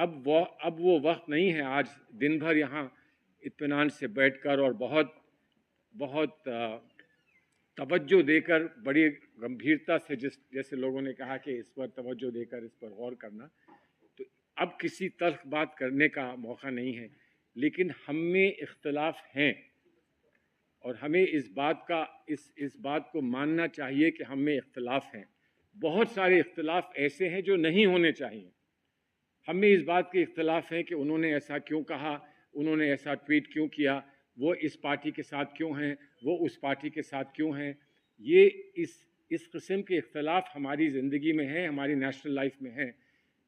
اب وہ وقت نہیں ہے آج دن بھر یہاں اطمینان سے بیٹھ کر اور بہت توجہ دے کر بڑی گمبھیرتا سے جیسے لوگوں نے کہا کہ اس پر توجہ دے کر اس پر غور کرنا، تو اب کسی تلخ بات کرنے کا موقع نہیں ہے، لیکن ہم میں اختلاف ہیں اور ہمیں اس بات کو ماننا چاہیے کہ ہم میں اختلاف ہیں۔ بہت سارے اختلاف ایسے ہیں جو نہیں ہونے چاہیے۔ ہم میں اس بات کے اختلاف ہیں کہ انہوں نے ایسا کیوں کہا، انہوں نے ایسا ٹویٹ کیوں کیا، وہ اس پارٹی کے ساتھ کیوں ہیں، وہ اس پارٹی کے ساتھ کیوں ہیں۔ یہ اس قسم کے اختلاف ہماری زندگی میں ہیں، ہماری نیشنل لائف میں ہیں۔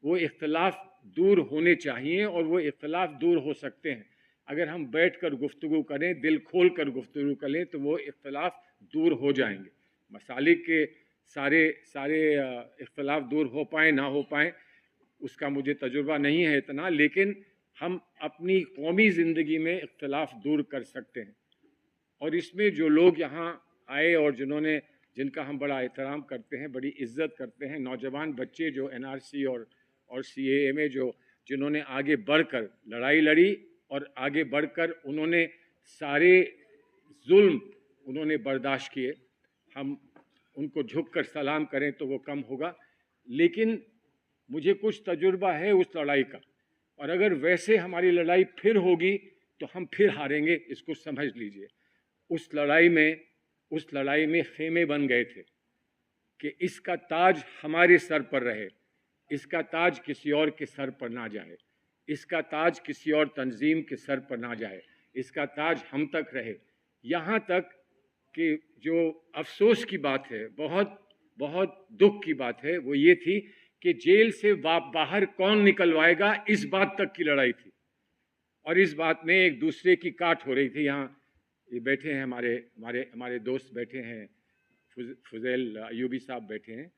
وہ اختلاف دور ہونے چاہیے اور وہ اختلاف دور ہو سکتے ہیں اگر ہم بیٹھ کر گفتگو کریں، دل کھول کر گفتگو کریں تو وہ اختلاف دور ہو جائیں گے۔ مسالک کے سارے اختلاف دور ہو پائیں نہ ہو پائیں اس کا مجھے تجربہ نہیں ہے اتنا، لیکن ہم اپنی قومی زندگی میں اختلاف دور کر سکتے ہیں۔ اور اس میں جو لوگ یہاں آئے اور جن کا ہم بڑا احترام کرتے ہیں، بڑی عزت کرتے ہیں، نوجوان بچے جو NRC اور CAA میں جنہوں نے آگے بڑھ کر لڑائی لڑی اور آگے بڑھ کر انہوں نے سارے ظلم انہوں نے برداشت کیے، ہم ان کو جھک کر سلام کریں تو وہ کم ہوگا۔ لیکن مجھے کچھ تجربہ ہے اس لڑائی کا، اور اگر ویسے ہماری لڑائی پھر ہوگی تو ہم پھر ہاریں گے، اس کو سمجھ لیجئے۔ اس لڑائی میں خیمے بن گئے تھے کہ اس کا تاج ہمارے سر پر رہے، اس کا تاج کسی اور کے سر پر نہ جائے، اس کا تاج کسی اور تنظیم کے سر پر نہ جائے، اس کا تاج ہم تک رہے۔ یہاں تک کہ جو افسوس کی بات ہے، بہت دکھ کی بات ہے، وہ یہ تھی کہ جیل سے باہر کون نکلوائے گا، اس بات تک کی لڑائی تھی، اور اس بات میں ایک دوسرے کی کاٹ ہو رہی تھی۔ یہاں یہ بیٹھے ہیں ہمارے دوست بیٹھے ہیں، فضیل ایوبی صاحب بیٹھے ہیں،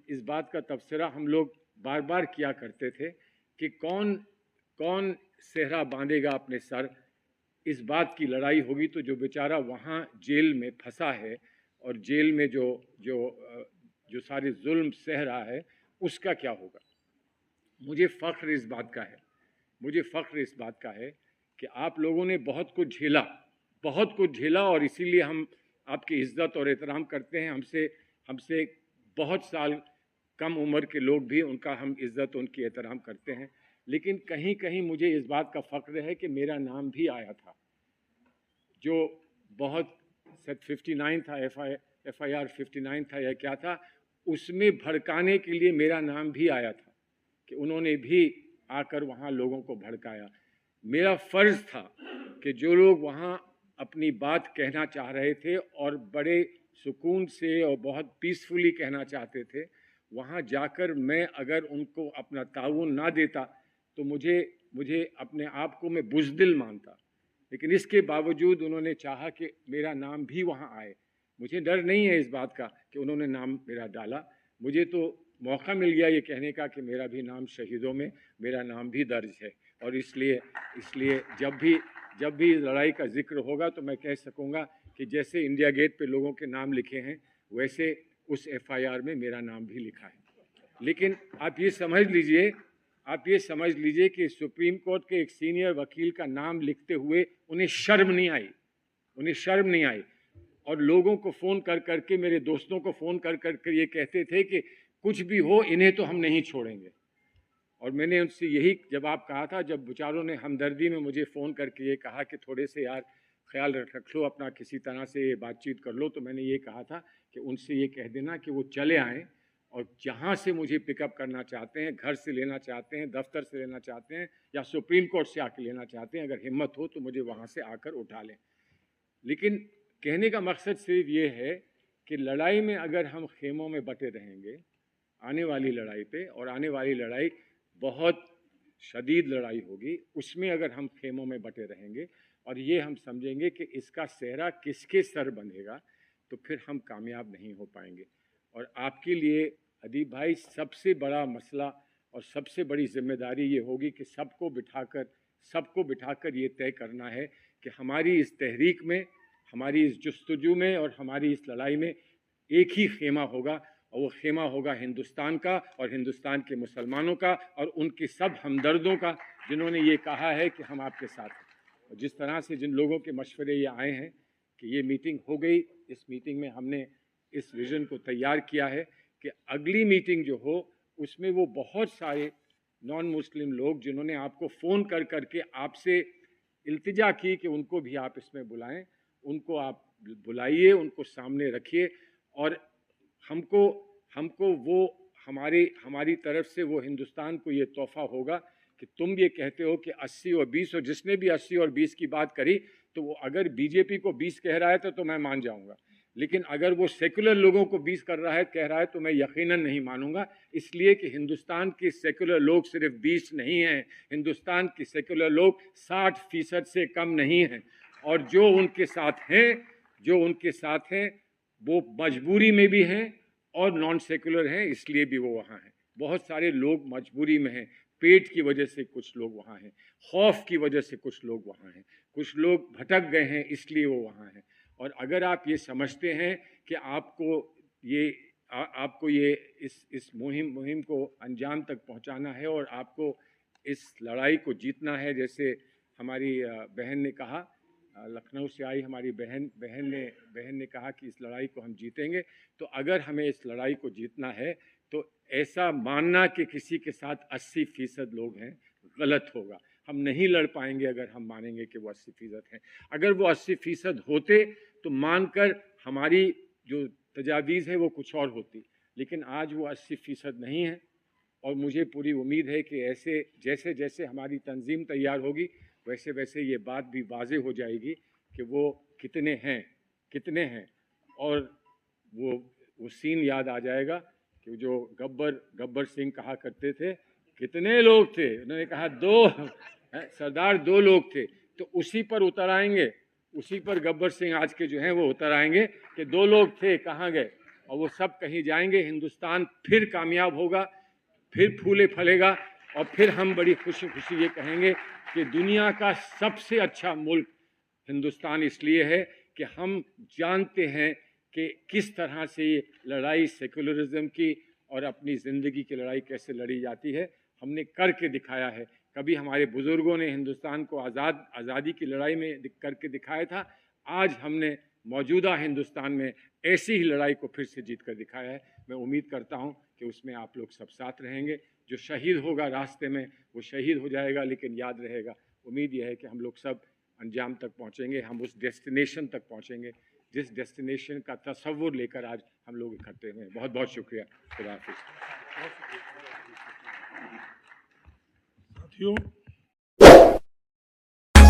اس بات کا تبصرہ ہم لوگ بار بار کیا کرتے تھے کہ کون صحرا باندھے گا اپنے سر۔ اس بات کی لڑائی ہوگی تو جو بیچارہ وہاں جیل میں پھنسا ہے اور جیل میں جو سارے ظلم سہ رہا ہے اس کا کیا ہوگا۔ مجھے فخر اس بات کا ہے کہ آپ لوگوں نے بہت کچھ جھیلا اور اسی لیے ہم آپ کی عزت اور احترام کرتے ہیں۔ ہم سے بہت سال کم عمر کے لوگ بھی ان کا ہم عزت ان کی احترام کرتے ہیں، لیکن کہیں مجھے اس بات کا فخر ہے کہ میرا نام بھی آیا تھا، جو بہت 59 تھا، FIR 59 تھا یا کیا تھا، اس میں بھڑکانے کے لیے میرا نام بھی آیا تھا کہ انہوں نے بھی آ کر وہاں لوگوں کو بھڑکایا۔ میرا فرض تھا کہ جو لوگ وہاں اپنی بات کہنا چاہ رہے تھے اور بڑے سکون سے اور بہت پیسفلی کہنا چاہتے تھے، وہاں جا کر میں اگر ان کو اپنا تعاون نہ دیتا تو مجھے اپنے آپ کو میں بزدل مانتا، لیکن اس کے باوجود انہوں نے چاہا کہ میرا نام بھی وہاں آئے۔ مجھے ڈر نہیں ہے اس بات کا کہ انہوں نے نام میرا ڈالا، مجھے تو موقع مل گیا یہ کہنے کا کہ میرا بھی نام شہیدوں میں میرا نام بھی درج ہے، اور اس لیے جب بھی لڑائی کا ذکر ہوگا تو میں کہہ سکوں گا کہ جیسے انڈیا گیٹ پہ لوگوں کے نام لکھے ہیں ویسے اس FIR میں میرا نام بھی لکھا ہے۔ لیکن آپ یہ سمجھ لیجئے کہ سپریم کورٹ کے ایک سینئر وکیل کا نام لکھتے ہوئے انہیں شرم نہیں آئی، اور لوگوں کو فون کر کے، میرے دوستوں کو فون کر کے یہ کہتے تھے کہ کچھ بھی ہو انہیں تو ہم نہیں چھوڑیں گے۔ اور میں نے ان سے یہی جواب کہا تھا جب بیچاروں نے ہمدردی میں مجھے فون کر کے یہ کہا کہ تھوڑے سے یار خیال رکھ لو اپنا، کسی طرح سے بات چیت کر لو، تو میں نے یہ کہا تھا کہ ان سے یہ کہہ دینا کہ وہ چلے آئیں، اور جہاں سے مجھے پک اپ کرنا چاہتے ہیں، گھر سے لینا چاہتے ہیں، دفتر سے لینا چاہتے ہیں، یا سپریم کورٹ سے آ کے لینا چاہتے ہیں، اگر ہمت ہو تو مجھے وہاں سے آ کر اٹھا لیں۔ لیکن کہنے کا مقصد صرف یہ ہے کہ لڑائی میں اگر ہم خیموں میں بٹے رہیں گے آنے والی لڑائی پہ، اور آنے والی لڑائی بہت شدید لڑائی ہوگی، اس میں اگر ہم خیموں میں بٹے رہیں گے اور یہ ہم سمجھیں گے کہ اس کا صحرا کس کے سر بندھے گا، تو پھر ہم کامیاب نہیں ہو پائیں گے۔ اور آپ کے لیے ادیب بھائی سب سے بڑا مسئلہ اور سب سے بڑی ذمہ داری یہ ہوگی کہ سب کو بٹھا کر یہ طے کرنا ہے کہ ہماری اس تحریک میں، ہماری اس جستجو میں اور ہماری اس لڑائی میں ایک ہی خیمہ ہوگا، اور وہ خیمہ ہوگا ہندوستان کا اور ہندوستان کے مسلمانوں کا اور ان کے سب ہمدردوں کا جنہوں نے یہ کہا ہے کہ ہم آپ کے ساتھ ہیں. اور جس طرح سے جن لوگوں کے مشورے یہ آئے ہیں کہ یہ میٹنگ ہو گئی, اس میٹنگ میں ہم نے اس ویژن کو تیار کیا ہے کہ اگلی میٹنگ جو ہو اس میں وہ بہت سارے نان مسلم لوگ جنہوں نے آپ کو فون کر کر کے آپ سے التجا کی کہ ان کو بھی آپ اس میں بلائیں, ان کو آپ بلائیے, ان کو سامنے رکھیے. اور ہم کو وہ ہماری طرف سے وہ ہندوستان کو یہ تحفہ ہوگا کہ تم یہ کہتے ہو کہ 80 اور 20, اور جس نے بھی 80 اور 20 کی بات کری تو وہ اگر بی جے پی کو 20 کہہ رہا ہے تو میں مان جاؤں گا, لیکن اگر وہ سیکولر لوگوں کو 20 کہہ رہا ہے تو میں یقیناً نہیں مانوں گا, اس لیے کہ ہندوستان کے سیکولر لوگ صرف 20 نہیں ہیں, ہندوستان کے سیکولر لوگ 60% سے کم نہیں ہیں. اور جو ان کے ساتھ ہیں وہ مجبوری میں بھی ہیں اور نان سیکولر ہیں, اس لیے بھی وہ وہاں ہیں. بہت سارے لوگ مجبوری میں ہیں, پیٹ کی وجہ سے کچھ لوگ وہاں ہیں, خوف کی وجہ سے کچھ لوگ وہاں ہیں, کچھ لوگ بھٹک گئے ہیں اس لیے وہ وہاں ہیں. اور اگر آپ یہ سمجھتے ہیں کہ آپ کو یہ اس مہم کو انجام تک پہنچانا ہے اور آپ کو اس لڑائی کو جیتنا ہے, جیسے ہماری بہن نے کہا, لکھنؤ سے آئی ہماری بہن نے کہا کہ اس لڑائی کو ہم جیتیں گے, تو اگر ہمیں اس لڑائی کو جیتنا ہے تو ایسا ماننا کہ کسی کے ساتھ 80% لوگ ہیں غلط ہوگا. ہم نہیں لڑ پائیں گے اگر ہم مانیں گے کہ وہ 80% ہیں. اگر وہ 80% ہوتے تو مان کر ہماری جو تجاویز ہے وہ کچھ اور ہوتی, لیکن آج وہ 80% نہیں ہیں. اور مجھے پوری امید ہے کہ جیسے جیسے ہماری تنظیم تیار ہوگی ویسے ویسے یہ بات بھی واضح ہو جائے گی کہ وہ کتنے ہیں. اور وہ سین یاد آ جائے گا کہ جو گبر سنگھ کہا کرتے تھے کتنے لوگ تھے, انہوں نے کہا 2 سردار 2 لوگ تھے, تو اسی پر اتر آئیں گے, اسی پر گبر سنگھ آج کے جو ہیں وہ اتر آئیں گے کہ 2 لوگ تھے کہاں گئے, اور وہ سب کہیں جائیں گے. ہندوستان پھر کامیاب ہوگا, پھر پھولے پھلے گا, اور پھر ہم بڑی خوشی یہ کہیں گے کہ دنیا کا سب سے اچھا ملک ہندوستان اس لیے ہے کہ ہم جانتے ہیں کہ کس طرح سے یہ لڑائی سیکولرزم کی اور اپنی زندگی کی لڑائی کیسے لڑی جاتی ہے. ہم نے کر کے دکھایا ہے. کبھی ہمارے بزرگوں نے ہندوستان کو آزادی کی لڑائی میں کر کے دکھایا تھا, آج ہم نے موجودہ ہندوستان میں ایسی ہی لڑائی کو پھر سے جیت کر دکھایا ہے. میں امید کرتا ہوں کہ اس میں آپ لوگ سب ساتھ رہیں گے. جو شہید ہوگا راستے میں وہ شہید ہو جائے گا, لیکن یاد رہے گا, امید یہ ہے کہ ہم لوگ سب انجام تک پہنچیں گے, ہم اس ڈیسٹینیشن تک پہنچیں گے جس ڈیسٹینیشن کا تصور لے کر آج ہم لوگ اکٹھے ہوئے ہیں. بہت بہت شکریہ. خدا حافظ.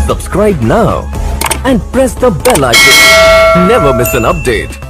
Subscribe now and press the bell icon. Never miss an update.